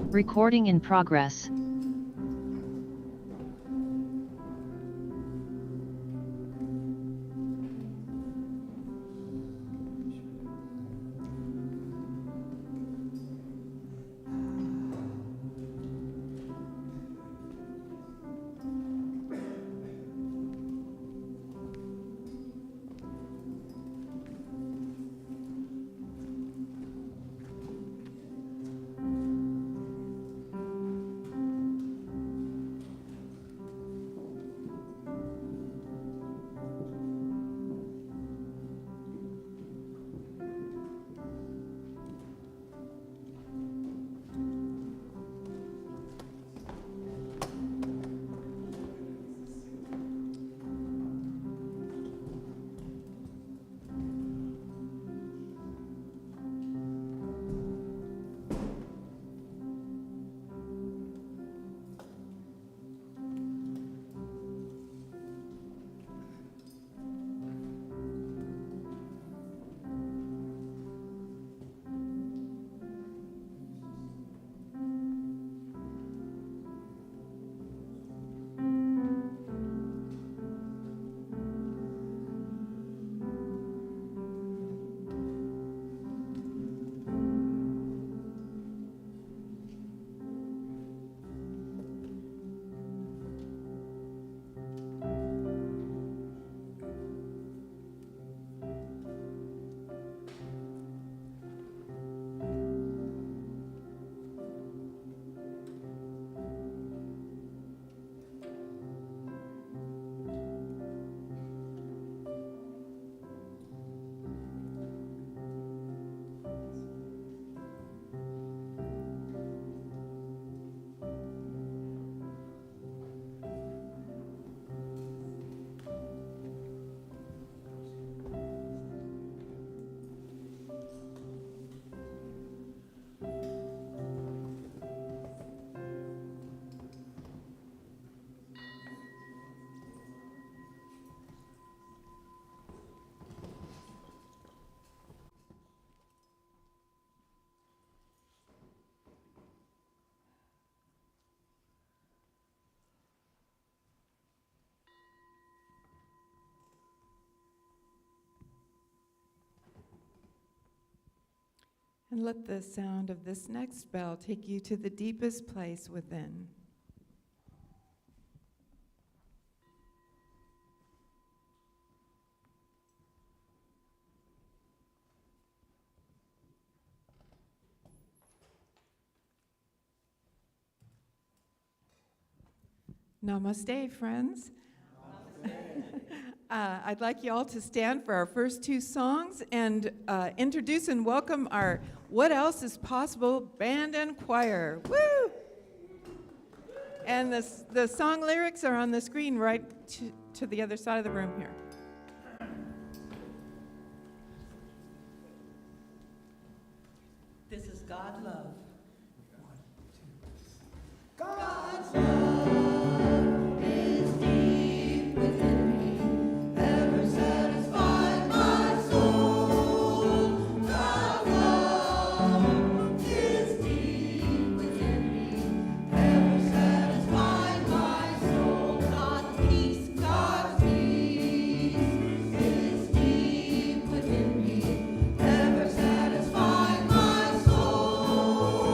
Recording in progress. And let the sound of this next bell take you to the deepest place within. Namaste, friends. I'd like you all to stand for our first two songs and introduce and welcome our What Else Is Possible band and choir. Woo! And the song lyrics are on the screen right to the other side of the room here. This is God Love. God's love is deep within me, ever satisfied my soul. God's love is deep within me, ever satisfied my soul. God's peace is deep within me, ever satisfied my soul.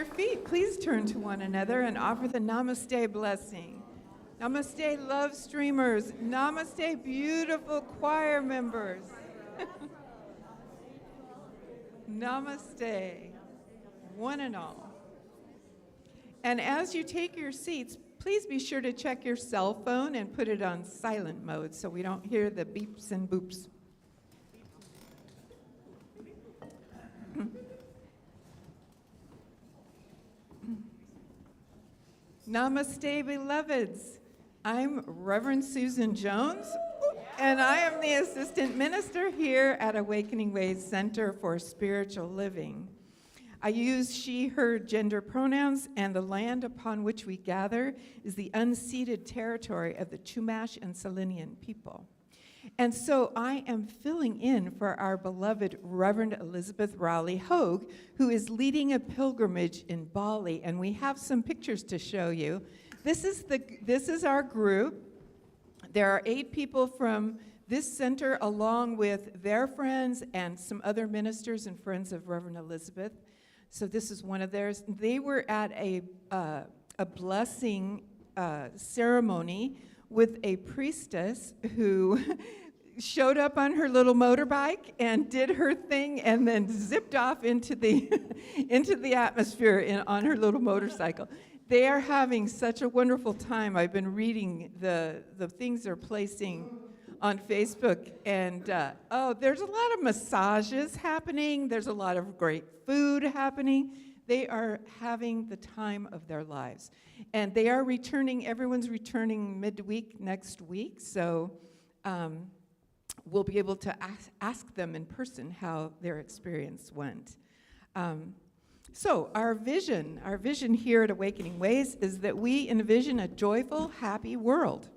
your feet, please turn to one another and offer the Namaste blessing. Namaste, love streamers. Namaste, beautiful choir members. Namaste, one and all. And as you take your seats, please be sure to check your cell phone and put it on silent mode so we don't hear the beeps and boops. Namaste, beloveds. I'm Reverend Susan Jones, and I am the assistant minister here at Awakening Ways Center for Spiritual Living. I use she, her gender pronouns, and the land upon which we gather is the unceded territory of the Chumash and Selenian people. And so I am filling in for our beloved Reverend Elizabeth Rowley Hogue, who is leading a pilgrimage in Bali, and we have some pictures to show you. This is our group. There are 8 people from this center, along with their friends and some other ministers and friends of Reverend Elizabeth. So this is one of theirs. They were at a blessing ceremony with a priestess who showed up on her little motorbike and did her thing and then zipped off into the into the atmosphere on her little motorcycle. They are having such a wonderful time. I've been reading the things they're placing on Facebook, and there's a lot of massages happening. There's a lot of great food happening. They are having the time of their lives. And they are returning, everyone's returning midweek next week, so we'll be able to ask them in person how their experience went. So our vision here at Awakening Ways is that we envision a joyful, happy world.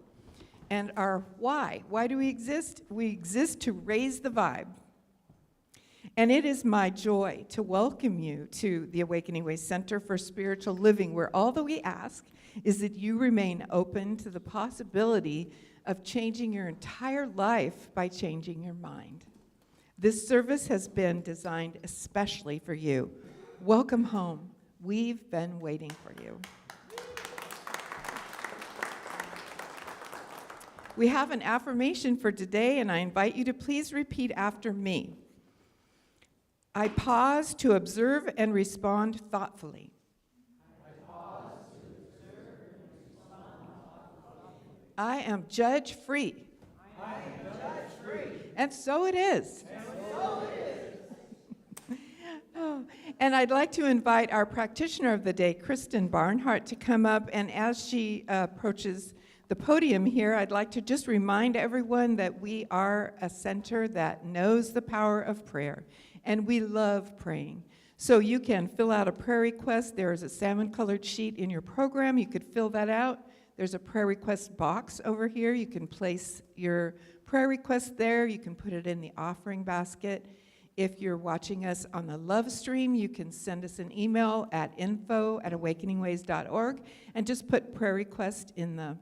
And our why do we exist? We exist to raise the vibe. And it is my joy to welcome you to the Awakening Way Center for Spiritual Living, where all that we ask is that you remain open to the possibility of changing your entire life by changing your mind. This service has been designed especially for you. Welcome home. We've been waiting for you. We have an affirmation for today, and I invite you to please repeat after me. I pause to observe and respond thoughtfully. I am judge-free. And so it is. And I'd like to invite our practitioner of the day, Kristen Barnhart, to come up. And as she approaches the podium here, I'd like to just remind everyone that we are a center that knows the power of prayer, and we love praying. So you can fill out a prayer request. There is a salmon-colored sheet in your program. You could fill that out. There's a prayer request box over here. You can place your prayer request there. You can put it in the offering basket. If you're watching us on the Love Stream, you can send us an email at info@awakeningways.org and just put prayer request in the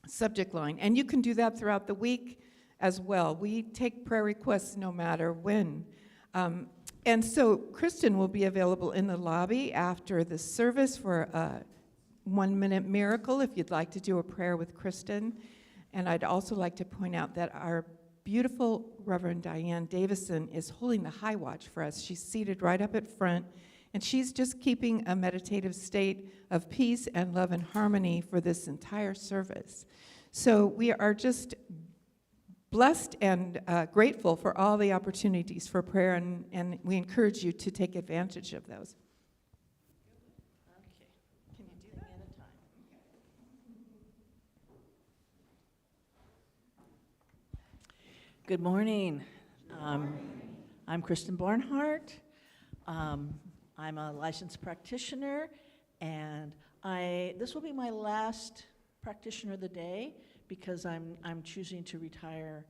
subject line. And you can do that throughout the week as well. We take prayer requests no matter when. And so Kristen will be available in the lobby after the service for a 1-minute miracle if you'd like to do a prayer with Kristen. And I'd also like to point out that our beautiful Reverend Diane Davison is holding the high watch for us. She's seated right up at front, and she's just keeping a meditative state of peace and love and harmony for this entire service. So we are just blessed and grateful for all the opportunities for prayer, and we encourage you to take advantage of those. Okay, can you do that? At a time. Good morning. I'm Kristen Barnhart. I'm a licensed practitioner, and this will be my last practitioner of the day because I'm choosing to retire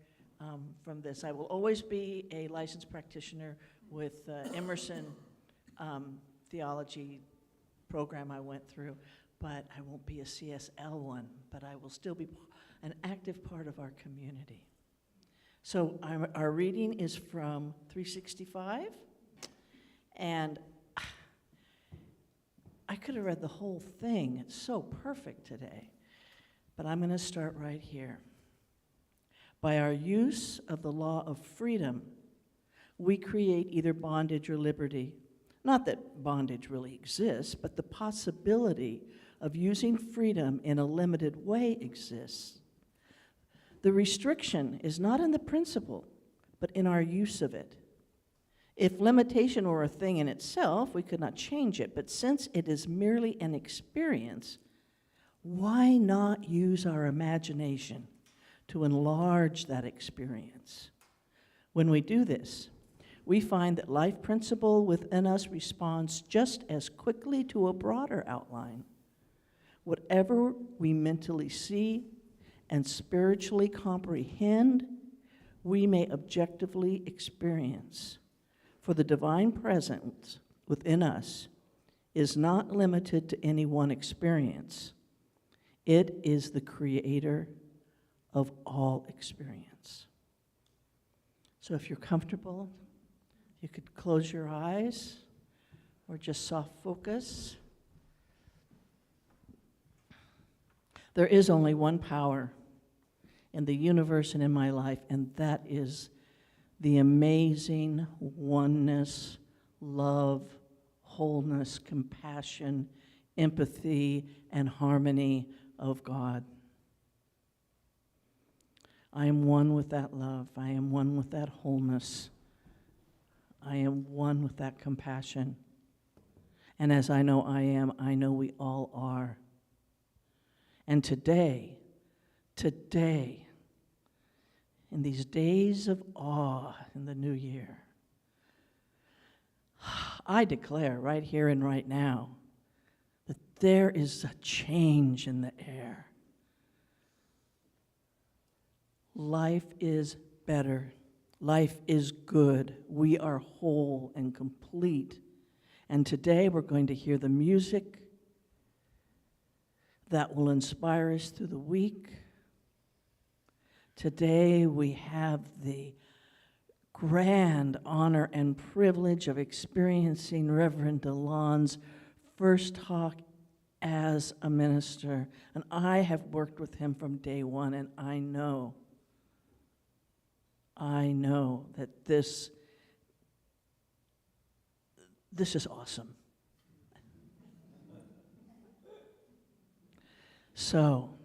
from this. I will always be a licensed practitioner with Emerson theology program I went through, but I won't be a CSL one, but I will still be an active part of our community. So our reading is from 365, and could have read the whole thing. It's so perfect today. But I'm going to start right here. By our use of the law of freedom, we create either bondage or liberty. Not that bondage really exists, but the possibility of using freedom in a limited way exists. The restriction is not in the principle, but in our use of it. If limitation were a thing in itself, we could not change it, but since it is merely an experience, why not use our imagination to enlarge that experience? When we do this, we find that life principle within us responds just as quickly to a broader outline. Whatever we mentally see and spiritually comprehend, we may objectively experience. For the divine presence within us is not limited to any one experience. It is the creator of all experience. So if you're comfortable, you could close your eyes or just soft focus. There is only one power in the universe and in my life, and that is the amazing oneness, love, wholeness, compassion, empathy, and harmony of God. I am one with that love. I am one with that wholeness. I am one with that compassion. And as I know I am, I know we all are. And today, in these days of awe in the new year, I declare right here and right now that there is a change in the air. Life is better. Life is good. We are whole and complete. And today we're going to hear the music that will inspire us through the week. Today we have the grand honor and privilege of experiencing Reverend Dehlan's first talk as a minister. And I have worked with him from day one, and I know that this is awesome. So,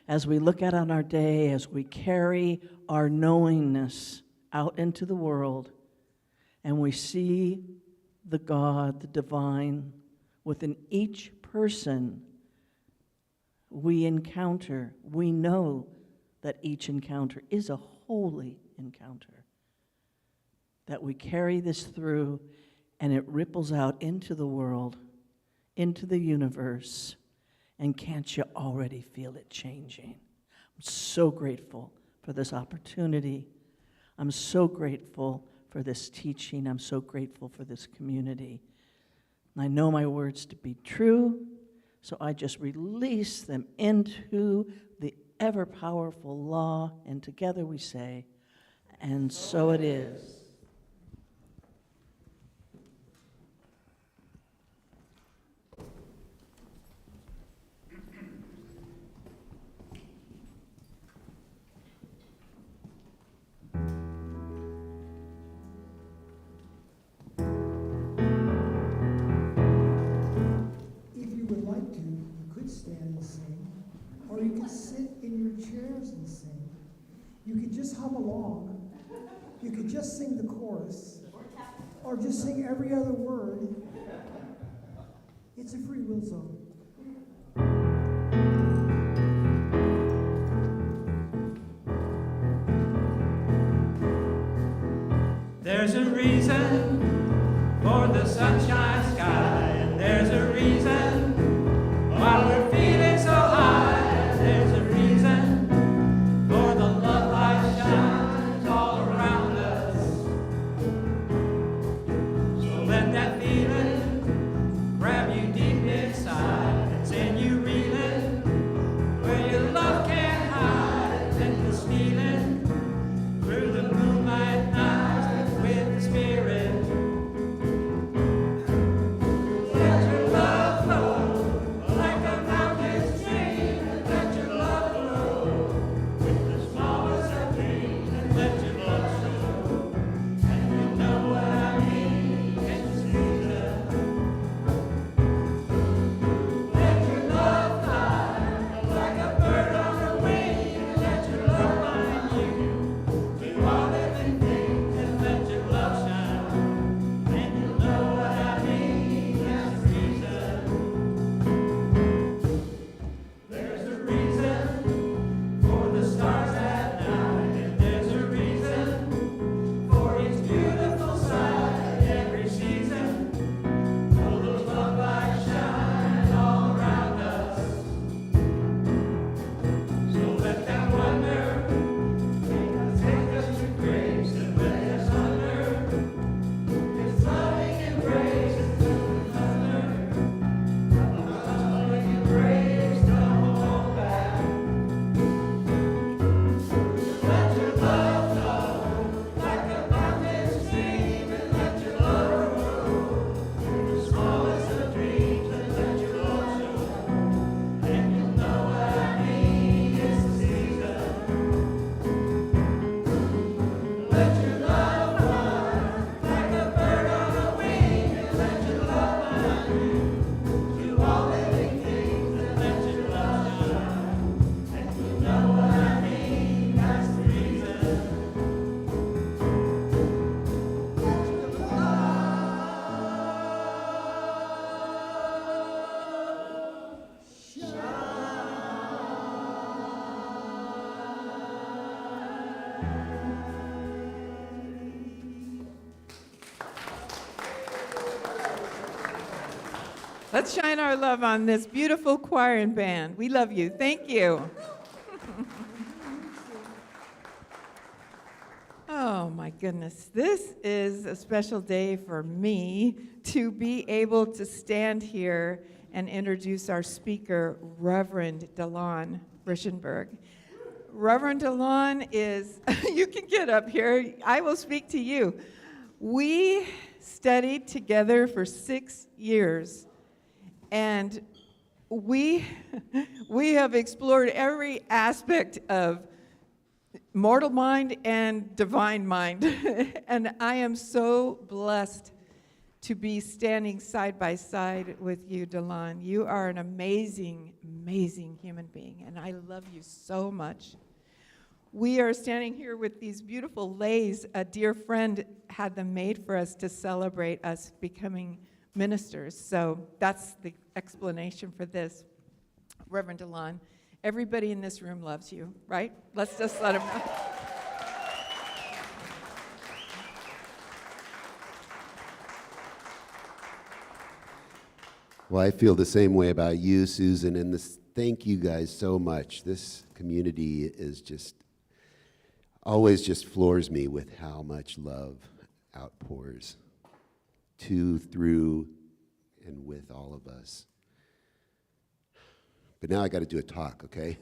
as we look out on our day, as we carry our knowingness out into the world, and we see the God, the divine, within each person we encounter, we know that each encounter is a holy encounter. That we carry this through, and it ripples out into the world, into the universe. And can't you already feel it changing? I'm so grateful for this opportunity. I'm so grateful for this teaching. I'm so grateful for this community. And I know my words to be true, so I just release them into the ever-powerful law, and together we say, and so it is. Or you could sit in your chairs and sing. You could just hum along. You could just sing the chorus. Or just sing every other word. It's a free will zone. There's a reason for the sunshine sky, and there's a reason why we're feeling so high. There's a reason for the love light shines all around us. So let that feeling grab you deep inside and send you reeling where your love can't hide. Let this feeling through the moonlight night with the spirit. Let's shine our love on this beautiful choir and band. We love you. Thank you. Oh my goodness. This is a special day for me to be able to stand here and introduce our speaker, Reverend Dehlan Richenberg. Reverend Dehlan is, you can get up here, I will speak to you. We studied together for 6 years, and we have explored every aspect of mortal mind and divine mind. And I am so blessed to be standing side by side with you, Dehlan. You are an amazing, amazing human being, and I love you so much. We are standing here with these beautiful leis. A dear friend had them made for us to celebrate us becoming ministers. So that's the explanation for this. Reverend Dehlan, everybody in this room loves you, right? Let's just let them know. Well, I feel the same way about you, Susan, and thank you guys so much. This community is always just floors me with how much love outpours to, through, and with all of us. But now I got to do a talk, okay?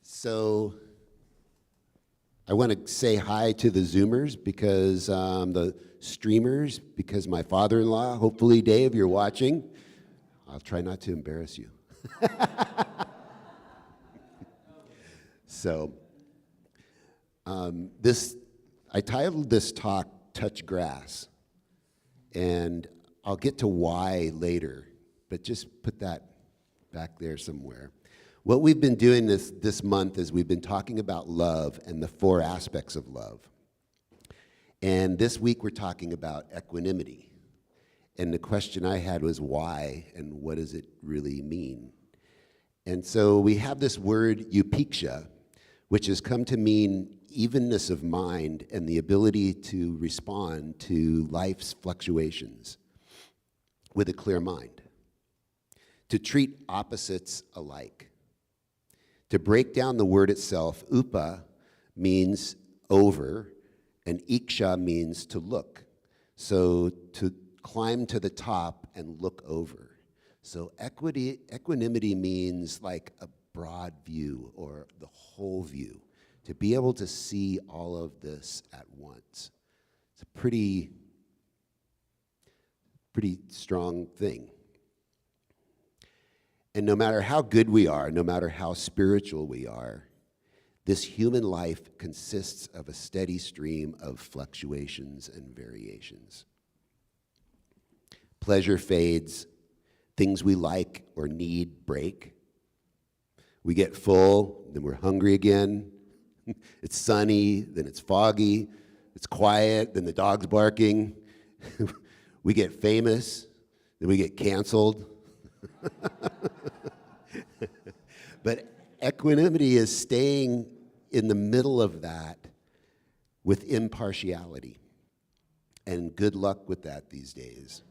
So I want to say hi to the Zoomers because the streamers, because my father-in-law, hopefully, Dave, you're watching. I'll try not to embarrass you. So I titled this talk, Touch Grass, and I'll get to why later, but just put that back there somewhere. What we've been doing this month is we've been talking about love and the 4 aspects of love. And this week we're talking about equanimity. And the question I had was why and what does it really mean? And so we have this word Upeksha, which has come to mean evenness of mind and the ability to respond to life's fluctuations with a clear mind, to treat opposites alike. To break down the word itself, upa means over, and iksha means to look. So to climb to the top and look over. So equanimity means like a broad view or the whole view. To be able to see all of this at once. It's a pretty strong thing. And no matter how good we are, no matter how spiritual we are, this human life consists of a steady stream of fluctuations and variations. Pleasure fades, things we like or need break. We get full, then we're hungry again. It's sunny, then it's foggy. It's quiet, then the dog's barking. We get famous, then we get canceled. But equanimity is staying in the middle of that with impartiality. And good luck with that these days.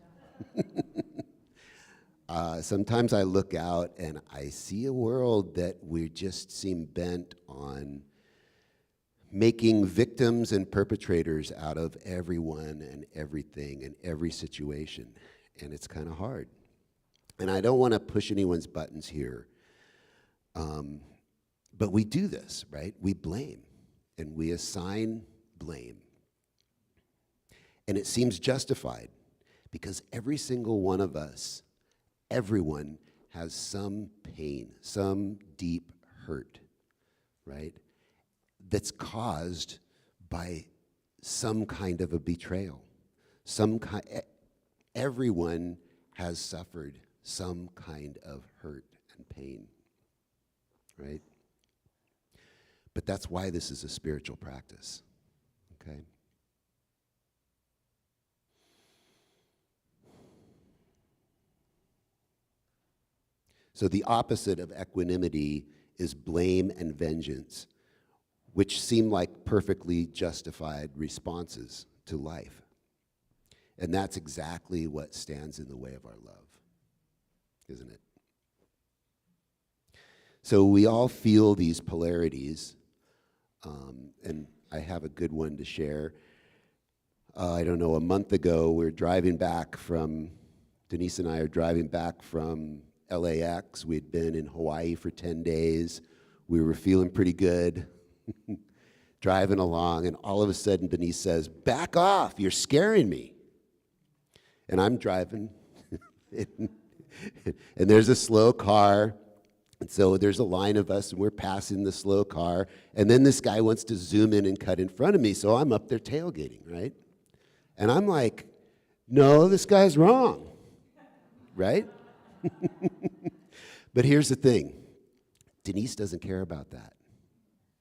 Sometimes I look out and I see a world that we just seem bent on making victims and perpetrators out of everyone and everything and every situation. And it's kind of hard. And I don't want to push anyone's buttons here. But we do this, right? We blame, and we assign blame. And it seems justified, because every single one of us, everyone has some pain, some deep hurt, right? That's caused by some kind of a betrayal. Everyone has suffered some kind of hurt and pain, right? But that's why this is a spiritual practice, okay? So the opposite of equanimity is blame and vengeance. which seem like perfectly justified responses to life. And that's exactly what stands in the way of our love, isn't it? So we all feel these polarities, and I have a good one to share. I don't know, a month ago, Denise and I are driving back from LAX. We'd been in Hawaii for 10 days. We were feeling pretty good, driving along, and all of a sudden Denise says, "Back off, you're scaring me." And I'm driving, and there's a slow car, and so there's a line of us, and we're passing the slow car, and then this guy wants to zoom in and cut in front of me, so I'm up there tailgating, right? And I'm like, no, this guy's wrong, right? But here's the thing. Denise doesn't care about that.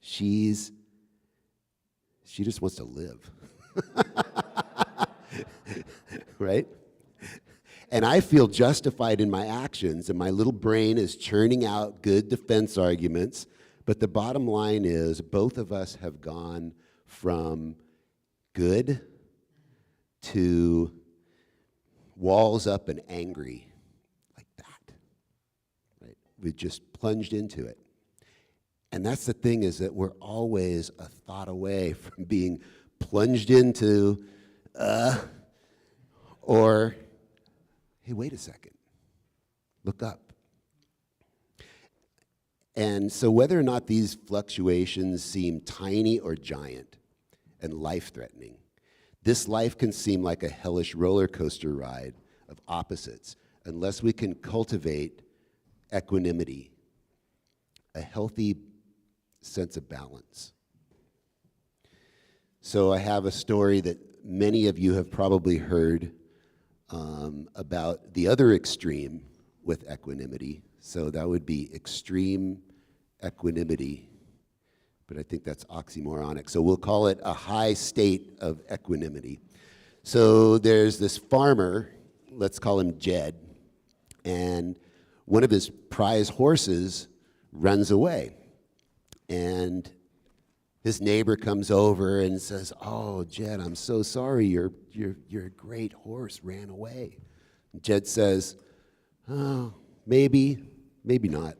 She just wants to live. Right? And I feel justified in my actions, and my little brain is churning out good defense arguments. But the bottom line is, both of us have gone from good to walls up and angry, like that. Right? We just plunged into it. And that's the thing, is that we're always a thought away from being plunged into, or, hey, wait a second, look up. And so whether or not these fluctuations seem tiny or giant and life-threatening, this life can seem like a hellish roller coaster ride of opposites unless we can cultivate equanimity, a healthy sense of balance. So I have a story that many of you have probably heard about the other extreme with equanimity. So that would be extreme equanimity, but I think that's oxymoronic. So we'll call it a high state of equanimity. So there's this farmer, let's call him Jed, and one of his prize horses runs away. And his neighbor comes over and says, "Oh, Jed, I'm so sorry. Your great horse ran away." And Jed says, "Oh, maybe not."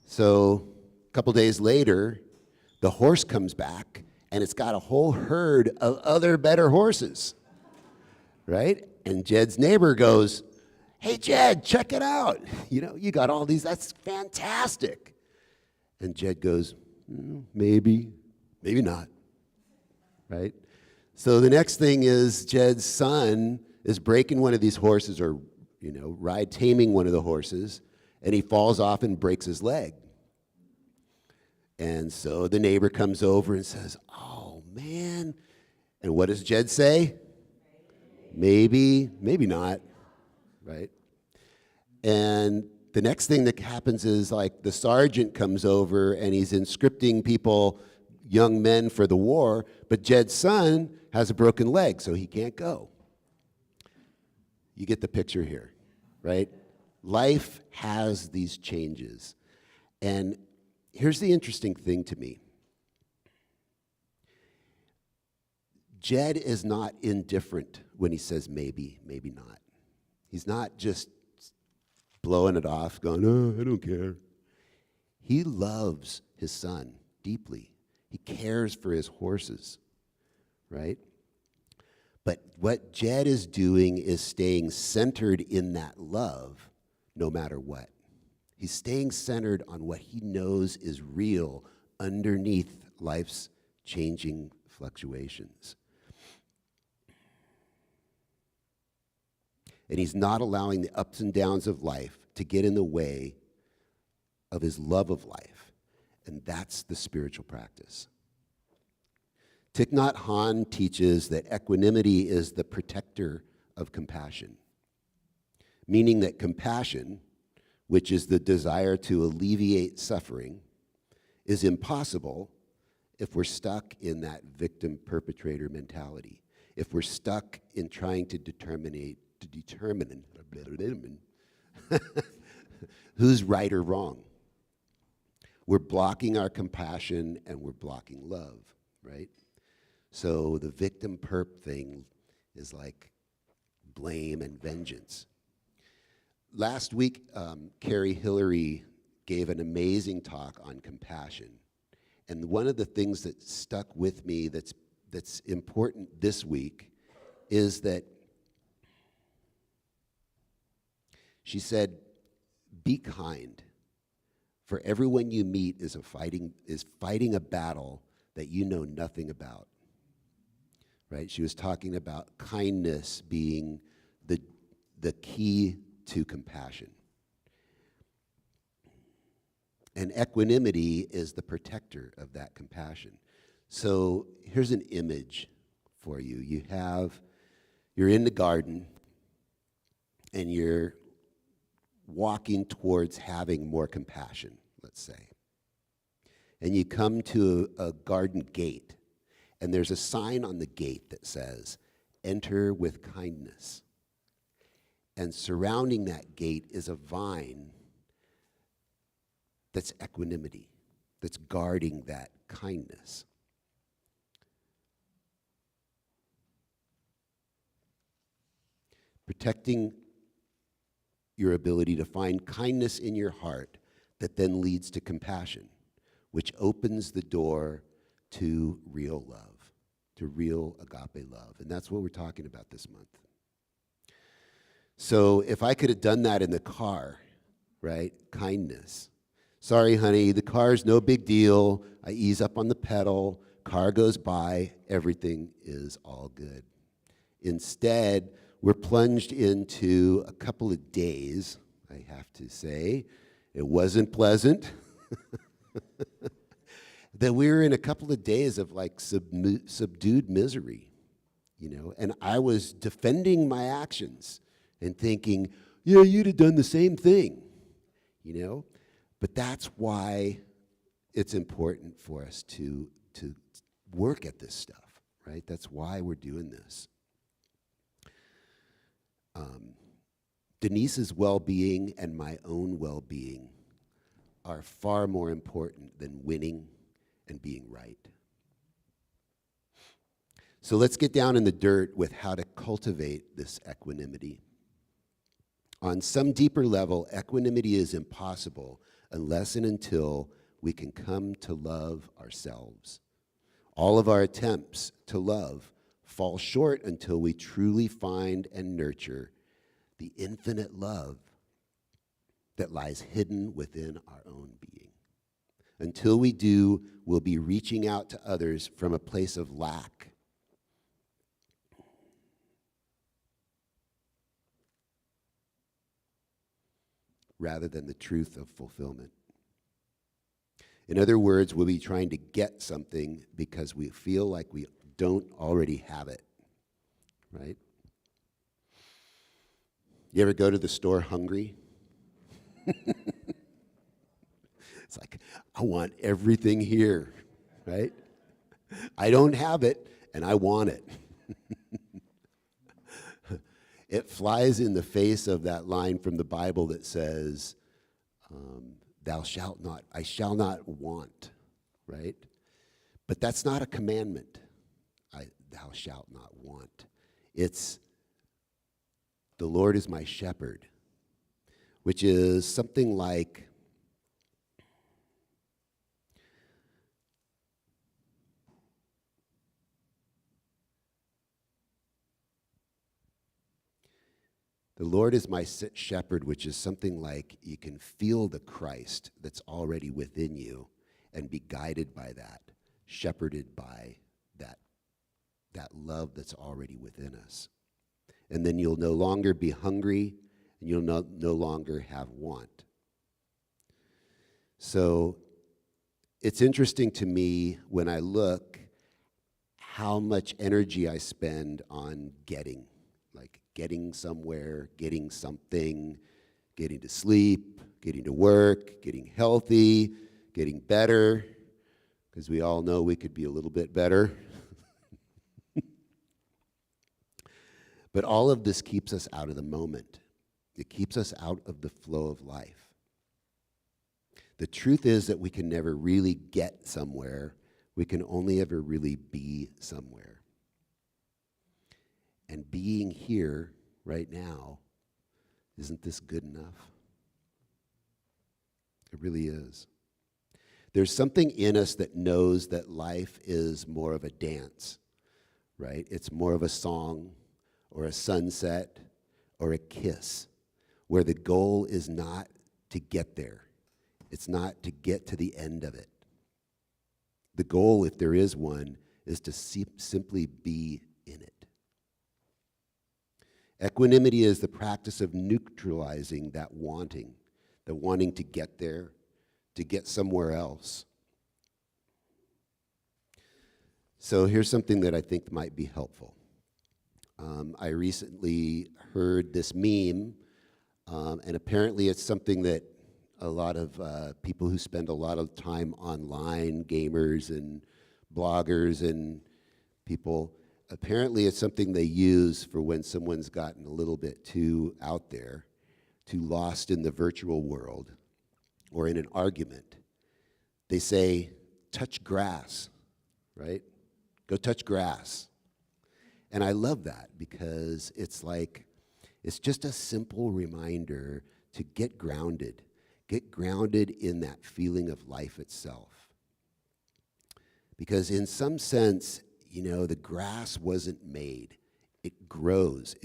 So a couple days later, the horse comes back, and it's got a whole herd of other better horses, right? And Jed's neighbor goes, "Hey, Jed, check it out. You got all these. That's fantastic." And Jed goes, "Maybe not," right? So the next thing is Jed's son is breaking one of these horses, or taming one of the horses, and he falls off and breaks his leg. And so the neighbor comes over and says, "Oh, man." And what does Jed say? Maybe not, right? And the next thing that happens is, like, the sergeant comes over and he's conscripting people, young men, for the war, but Jed's son has a broken leg, so he can't go. You get the picture here, right? Life has these changes. And here's the interesting thing to me. Jed is not indifferent when he says maybe not. He's not just blowing it off, going, "Oh, I don't care." He loves his son deeply. He cares for his horses, right? But what Jed is doing is staying centered in that love no matter what. He's staying centered on what he knows is real underneath life's changing fluctuations. And he's not allowing the ups and downs of life to get in the way of his love of life. And that's the spiritual practice. Thich Nhat Hanh teaches that equanimity is the protector of compassion, meaning that compassion, which is the desire to alleviate suffering, is impossible if we're stuck in that victim-perpetrator mentality, if we're stuck in trying to determine who's right or wrong. we're blocking our compassion and we're blocking love, right? So the victim perp thing is like blame and vengeance. Last week, Carrie Hillary gave an amazing talk on compassion. And one of the things that stuck with me that's important this week is that she said, be kind, for everyone you meet is fighting a battle that you know nothing about. Right? She was talking about kindness being the key to compassion. And equanimity is the protector of that compassion. So here's an image for you. You're in the garden and you're walking towards having more compassion, let's say. And you come to a garden gate, and there's a sign on the gate that says, enter with kindness. And surrounding that gate is a vine that's equanimity, that's guarding that kindness. Protecting your ability to find kindness in your heart that then leads to compassion, which opens the door to real love, to real agape love. And that's what we're talking about this month. So if I could have done that in the car, right? Kindness. Sorry, honey, the car's no big deal. I ease up on the pedal, car goes by, everything is all good. Instead, we're plunged into a couple of days, I have to say. It wasn't pleasant. That we were in a couple of days of like subdued misery, you know, and I was defending my actions and thinking, yeah, you'd have done the same thing, you know, but that's why it's important for us to work at this stuff, right? That's why we're doing this. Denise's well-being and my own well-being are far more important than winning and being right. So let's get down in the dirt with how to cultivate this equanimity. On some deeper level, equanimity is impossible unless and until we can come to love ourselves. All of our attempts to love fall short until we truly find and nurture the infinite love that lies hidden within our own being. Until we do, we'll be reaching out to others from a place of lack. Rather than the truth of fulfillment. In other words, we'll be trying to get something because we feel like we don't already have it, right? You ever go to the store hungry? It's like, I want everything here, right? I don't have it, and I want it. It flies in the face of that line from the Bible that says, thou shalt not, I shall not want, right? But that's not a commandment, thou shalt not want. It's, the Lord is my shepherd, which is something like, the Lord is my shepherd, which is something like you can feel the Christ that's already within you and be guided by that, shepherded by that love that's already within us. And then you'll no longer be hungry, and you'll no longer have want. So it's interesting to me when I look how much energy I spend on getting, like getting somewhere, getting something, getting to sleep, getting to work, getting healthy, getting better, because we all know we could be a little bit better. But all of this keeps us out of the moment. It keeps us out of the flow of life. The truth is that we can never really get somewhere. We can only ever really be somewhere. And being here right now, isn't this good enough? It really is. There's something in us that knows that life is more of a dance, right? It's more of a song or a sunset or a kiss, where the goal is not to get there. It's not to get to the end of it. The goal, if there is one, is to simply be in it. Equanimity is the practice of neutralizing that wanting to get there, to get somewhere else. So here's something that I think might be helpful. I recently heard this meme, and apparently it's something that a lot of people who spend a lot of time online, gamers and bloggers and people, apparently it's something they use for when someone's gotten a little bit too out there, too lost in the virtual world, or in an argument. They say, touch grass, right? Go touch grass. And I love that because it's just a simple reminder to get grounded in that feeling of life itself. Because in some sense, the grass wasn't made. It grows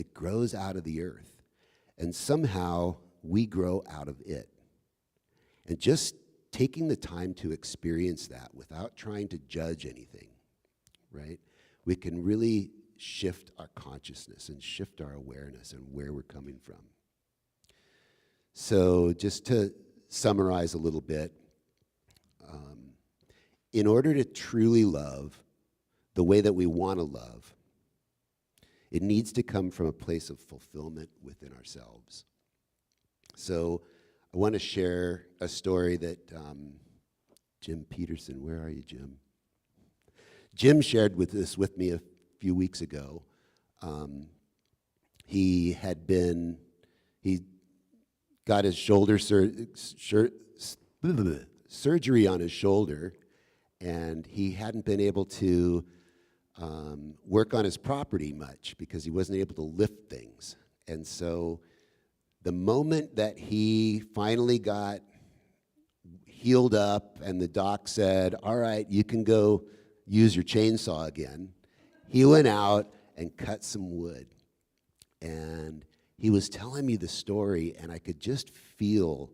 out of the earth. And somehow we grow out of it. And just taking the time to experience that without trying to judge anything, right? We can really shift our consciousness and shift our awareness and where we're coming from. So just to summarize a little bit, in order to truly love the way that we want to love, it needs to come from a place of fulfillment within ourselves. So I want to share a story that Jim Peterson, where are you, Jim? Jim shared with me a few weeks ago. He got his shoulder surgery on his shoulder, and he hadn't been able to work on his property much because he wasn't able to lift things. And so the moment that he finally got healed up and the doc said, all right, you can go use your chainsaw again, he went out and cut some wood. And he was telling me the story, and I could just feel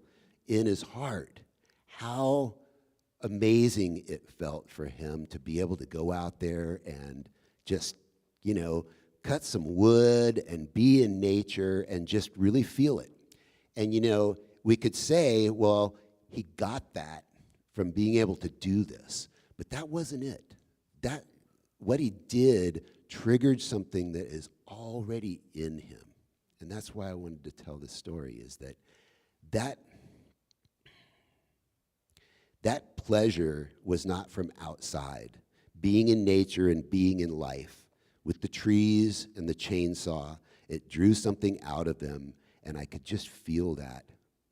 in his heart how amazing it felt for him to be able to go out there and just, cut some wood and be in nature and just really feel it. And, we could say, well, he got that from being able to do this. But that wasn't it. What he did triggered something that is already in him. And that's why I wanted to tell this story, is that pleasure was not from outside. Being in nature and being in life, with the trees and the chainsaw, it drew something out of him, and I could just feel that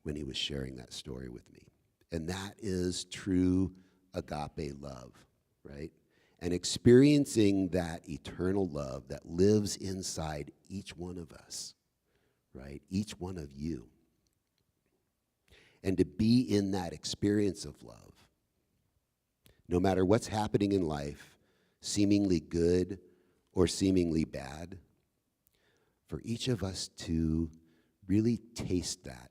when he was sharing that story with me. And that is true agape love, right? And experiencing that eternal love that lives inside each one of us, right? Each one of you. And to be in that experience of love, no matter what's happening in life, seemingly good or seemingly bad, for each of us to really taste that.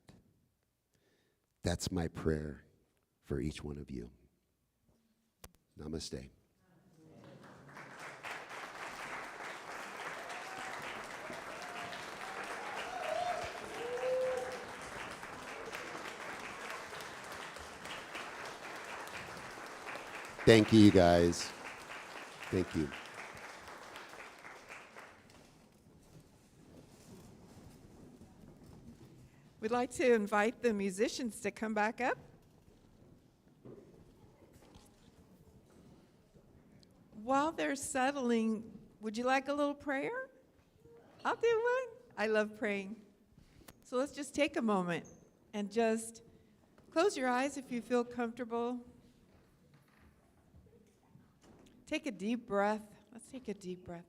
That's my prayer for each one of you. Namaste. Thank you, guys. Thank you. We'd like to invite the musicians to come back up. While they're settling, would you like a little prayer? I'll do one. I love praying. So let's just take a moment and just Close your eyes if you feel comfortable. Take a deep breath. Let's take a deep breath.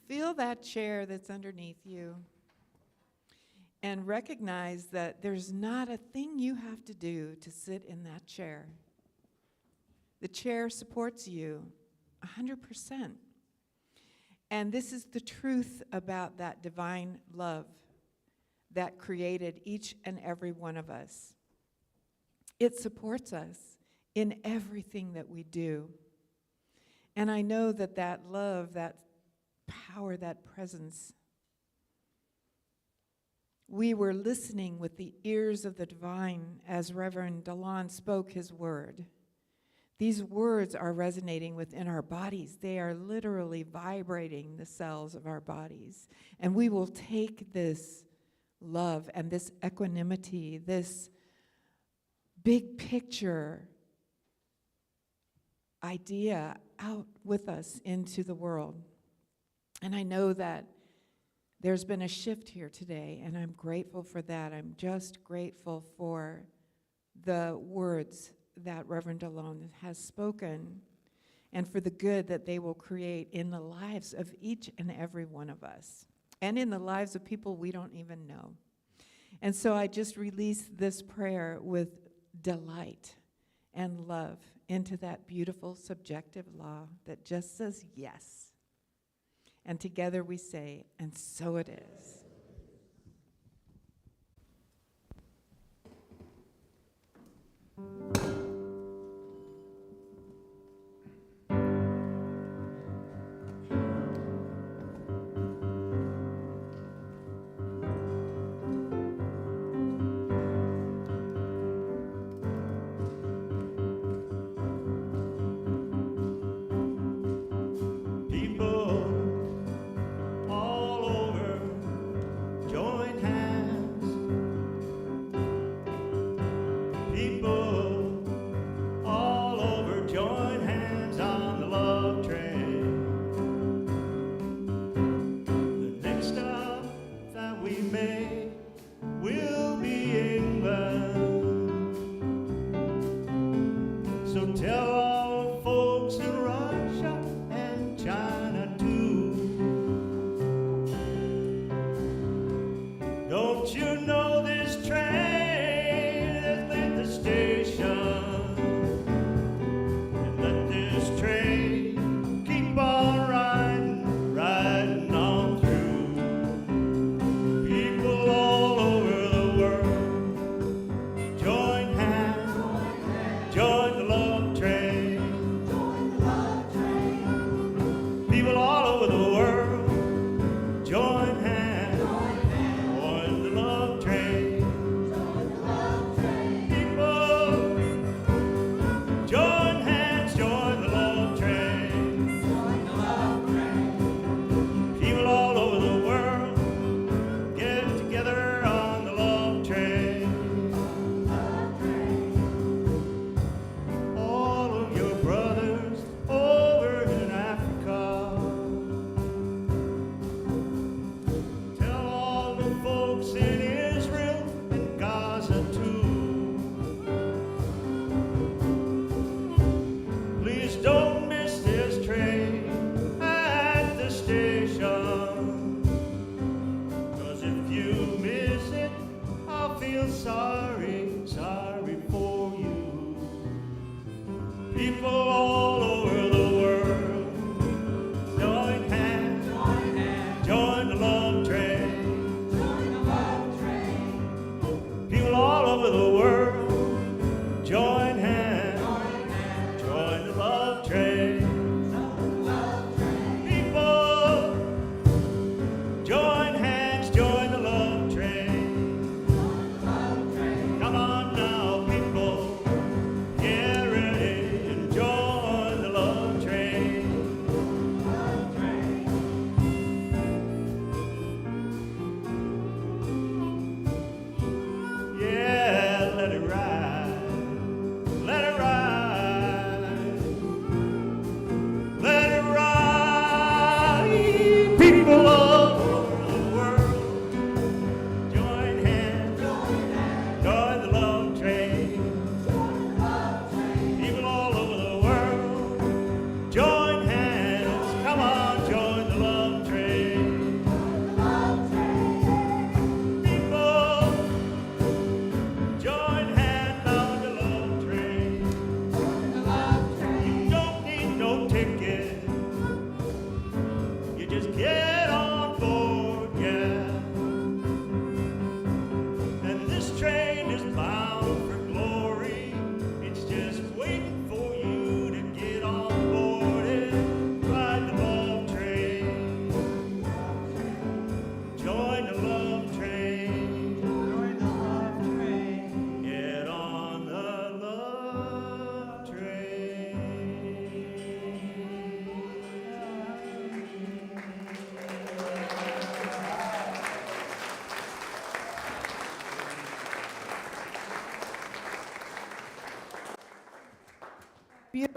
Feel that chair that's underneath you. And recognize that there's not a thing you have to do to sit in that chair. The chair supports you 100%. And this is the truth about that divine love that created each and every one of us. It supports us in everything that we do. And I know that that love, that power, that presence, we were listening with the ears of the divine as Reverend Dehlan spoke his word. These words are resonating within our bodies. They are literally vibrating the cells of our bodies. And we will take this love and this equanimity, this big picture idea out with us into the world. And I know that there's been a shift here today, and I'm grateful for that. I'm just grateful for the words that Reverend Dehlan has spoken and for the good that they will create in the lives of each and every one of us and in the lives of people we don't even know. And so I just release this prayer with delight and love into that beautiful subjective law that just says yes. And together we say, and so it is. People all over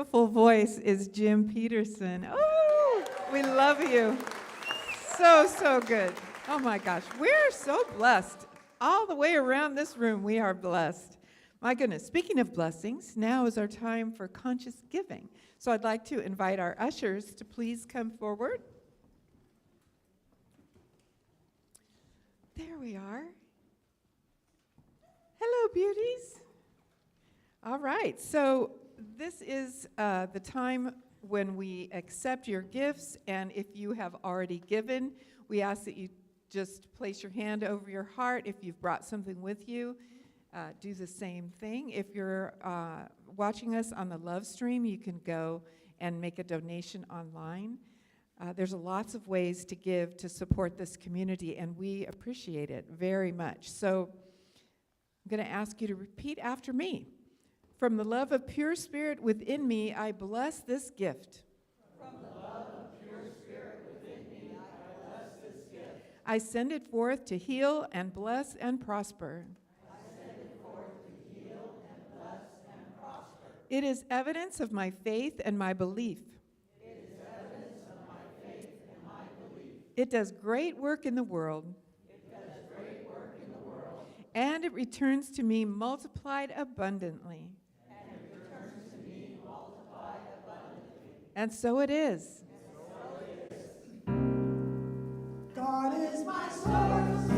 beautiful voice is Jim Peterson. Oh, we love you. So, so good. Oh my gosh, we're so blessed. All the way around this room, we are blessed. My goodness, speaking of blessings, now is our time for conscious giving. So I'd like to invite our ushers to please come forward. There we are. Hello, beauties. All right, so this is the time when we accept your gifts, and if you have already given, we ask that you just place your hand over your heart. If you've brought something with you, do the same thing. If you're watching us on the Love Stream, you can go and make a donation online. There's lots of ways to give to support this community, and we appreciate it very much. So I'm going to ask you to repeat after me. From the love of pure spirit within me, I bless this gift. From the love of pure spirit within me, I bless this gift. I send it forth to heal and bless and prosper. I send it forth to heal and bless and prosper. It is evidence of my faith and my belief. It is evidence of my faith and my belief. It does great work in the world. It does great work in the world. And it returns to me multiplied abundantly. And so it is. God is my source.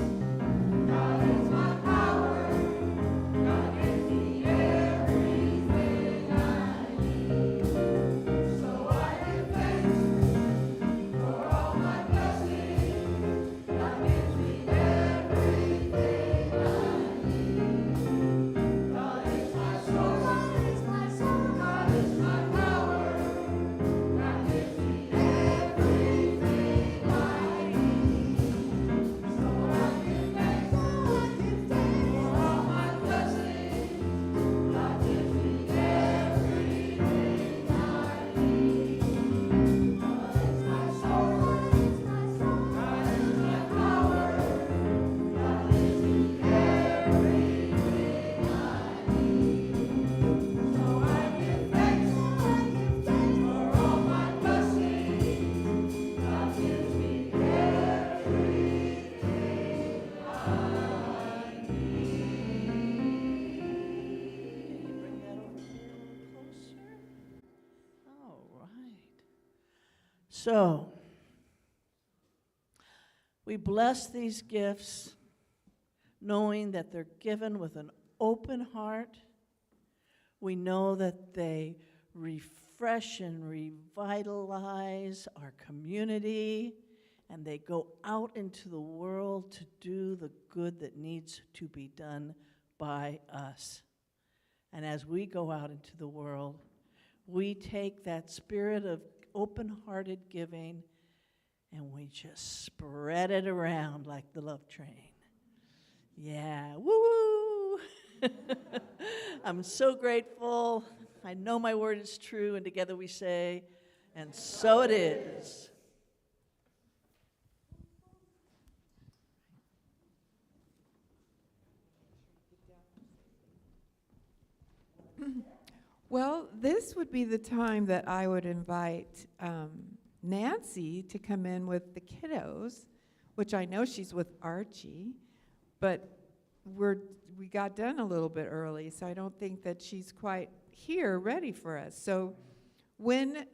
God is my power. God gives me everything I need. So I give thanks for all my blessings. God gives me everything I need. God is my source. God is my source. God is my power. God gives me everything I need. So I give thanks for all my blessings. God gives me everything I need. God is my source. God is my power. God gives me everything I need. So I give thanks for all my blessings. God gives me everything I Can you bring that over here a little closer? All right. So, we bless these gifts knowing that they're given with an open heart. We know that they refresh and revitalize our community, and they go out into the world to do the good that needs to be done by us. And as we go out into the world, we take that spirit of open-hearted giving and we just spread it around like the love train. Yeah, woo-woo! I'm so grateful. I know my word is true, and together we say, and so it is. Well, this would be the time that I would invite Nancy to come in with the kiddos, which I know she's with Archie, but we got done a little bit early, so I don't think that she's quite here ready for us. So when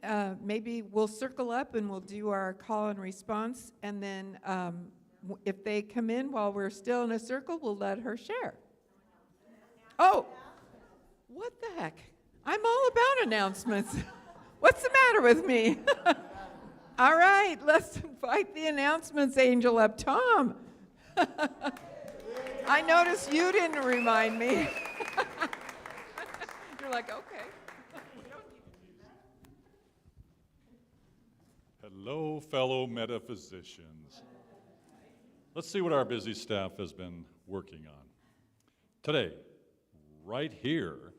maybe we'll circle up and we'll do our call and response, and then if they come in while we're still in a circle, we'll let her share. Oh, what the heck? I'm all about announcements. What's the matter with me? All right, let's invite the announcements angel up. Tom. I noticed you didn't remind me. You're like, okay. Hello, fellow metaphysicians. Let's see what our busy staff has been working on. Today, right here,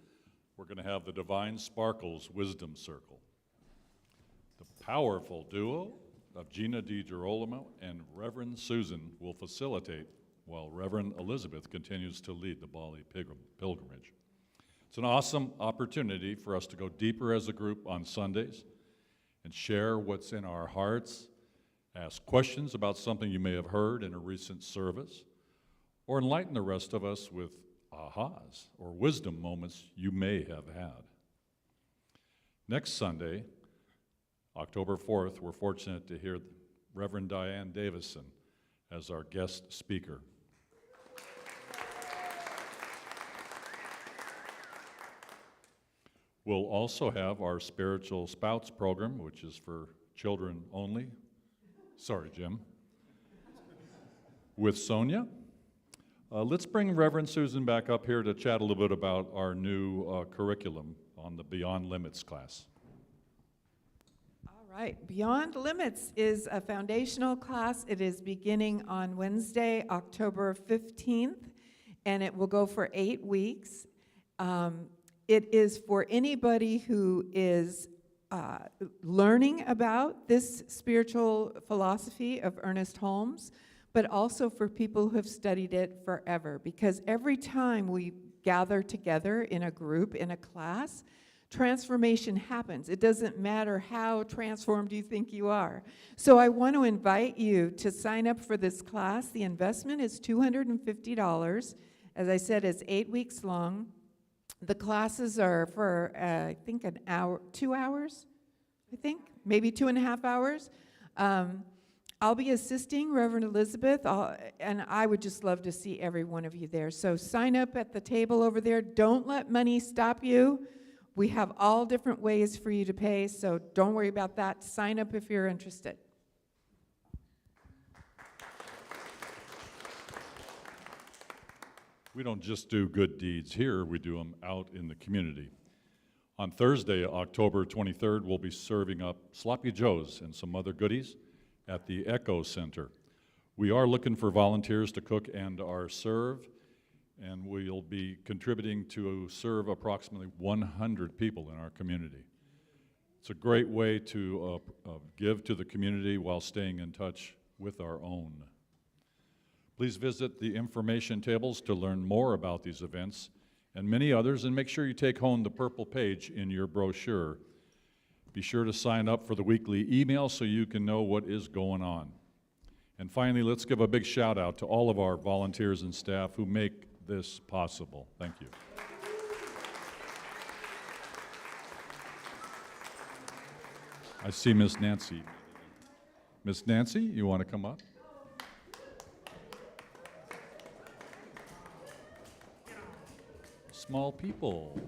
we're going to have the Divine Sparkles Wisdom Circle. The powerful duo of Gina DiGirolamo and Reverend Susan will facilitate while Reverend Elizabeth continues to lead the Bali pilgrimage. It's an awesome opportunity for us to go deeper as a group on Sundays and share what's in our hearts, ask questions about something you may have heard in a recent service, or enlighten the rest of us with ahas or wisdom moments you may have had. Next Sunday, October 4th, we're fortunate to hear Reverend Diane Davison as our guest speaker. We'll also have our Spiritual Spouts program, which is for children only. Sorry, Jim. With Sonia. Let's bring Reverend Susan back up here to chat a little bit about our new curriculum on the Beyond Limits class. All right, Beyond Limits is a foundational class. It is beginning on Wednesday, October 15th, and it will go for 8 weeks. It is for anybody who is learning about this spiritual philosophy of Ernest Holmes, but also for people who have studied it forever. Because every time we gather together in a group, in a class, transformation happens. It doesn't matter how transformed you think you are. So I want to invite you to sign up for this class. The investment is $250. As I said, it's 8 weeks long. The classes are for, I think, an hour, 2 hours, I think, maybe 2.5 hours. I'll be assisting Reverend Elizabeth, and I would just love to see every one of you there. So sign up at the table over there. Don't let money stop you. We have all different ways for you to pay, so don't worry about that. Sign up if you're interested. We don't just do good deeds here, we do them out in the community. On Thursday, October 23rd, we'll be serving up Sloppy Joes and some other goodies at the Echo Center. We are looking for volunteers to cook and or serve, and we'll be contributing to serve approximately 100 people in our community. It's a great way to give to the community while staying in touch with our own. Please visit the information tables to learn more about these events and many others, and make sure you take home the purple page in your brochure. Be sure to sign up for the weekly email so you can know what is going on. And finally, let's give a big shout out to all of our volunteers and staff who make this possible. Thank you. I see Miss Nancy. Miss Nancy, you want to come up? Small people.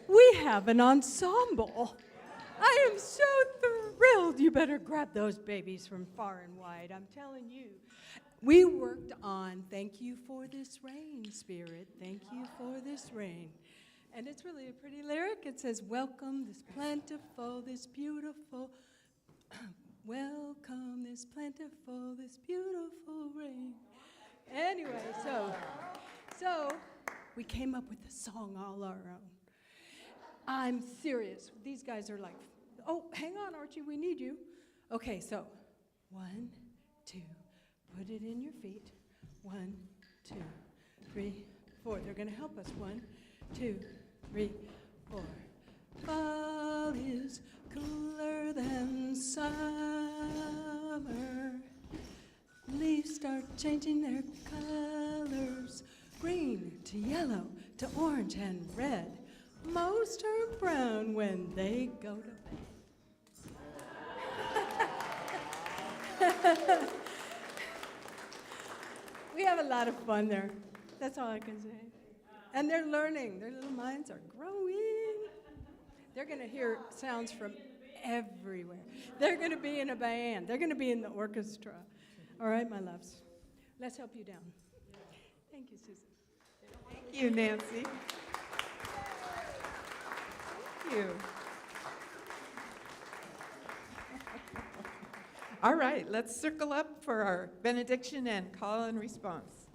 We have an ensemble. I am so thrilled. You better grab those babies from far and wide. I'm telling you. We worked on Thank You for This Rain, Spirit. Thank you for this rain. And it's really a pretty lyric. It says, welcome this plentiful, this beautiful, welcome this plentiful, this beautiful rain. Anyway, so we came up with a song all our own. I'm serious. These guys are like, oh, hang on, Archie, we need you. Okay, so 1, 2, put it in your feet. 1, 2, 3, 4. They're going to help us. 1, 2, 3, 4. Fall is cooler than summer. Leaves start changing their colors. Green to yellow to orange and red. Most are brown when they go to bed. We have a lot of fun there. That's all I can say. And they're learning. Their little minds are growing. They're going to hear sounds from everywhere. They're going to be in a band. They're going to be in the orchestra. All right, my loves. Let's help you down. Thank you, Susan. Thank you, Nancy. Thank you. All right, let's circle up for our benediction and call and response.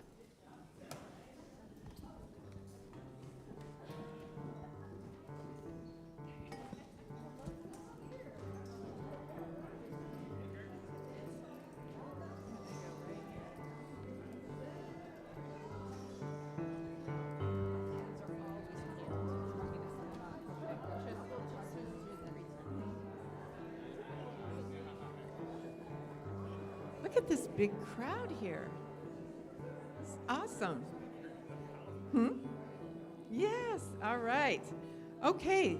Look at this big crowd here. It's awesome. Yes, all right. Okay,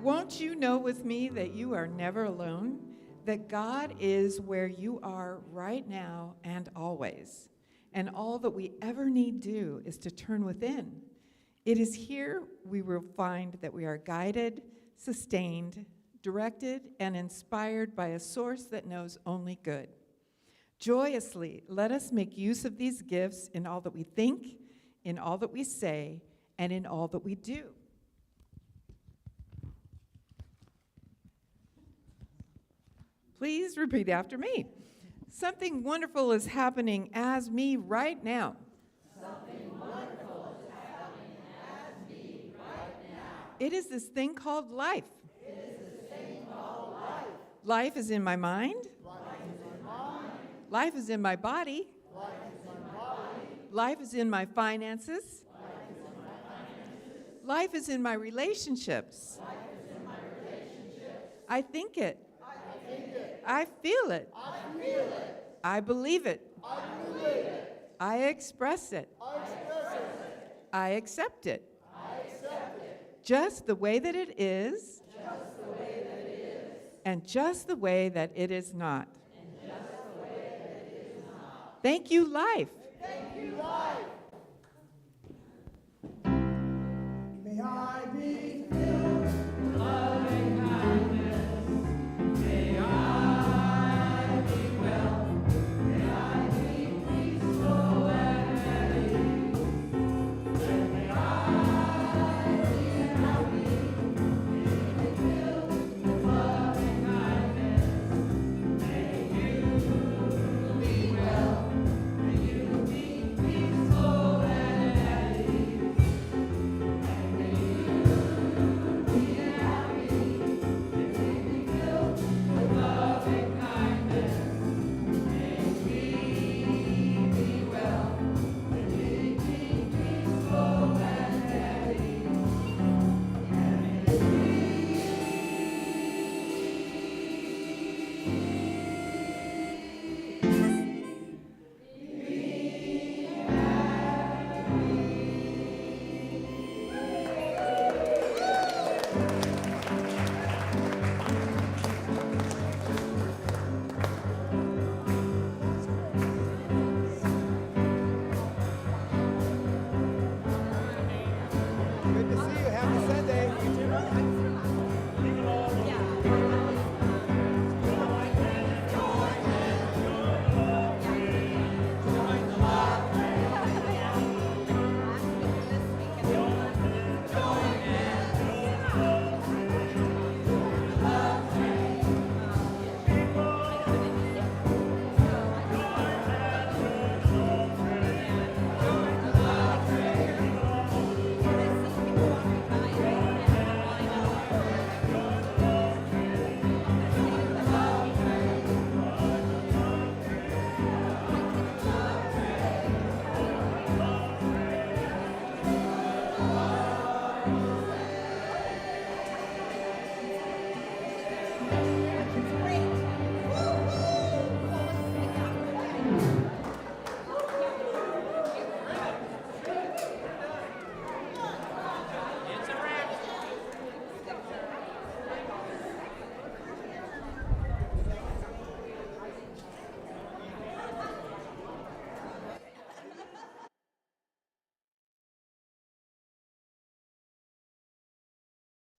won't you know with me that you are never alone? That God is where you are right now and always. And all that we ever need do is to turn within. It is here we will find that we are guided, sustained, directed, and inspired by a source that knows only good. Joyously, let us make use of these gifts in all that we think, in all that we say, and in all that we do. Please repeat after me. Something wonderful is happening as me right now. Something wonderful is happening as me right now. It is this thing called life. It is this thing called life. Life is in my mind. Life is in my body. Life is in my finances. Life is in my relationships. I think it. I feel it. I believe it. I express it. I accept it. Just the way that it is. And just the way that it is not. Thank you, life. May I be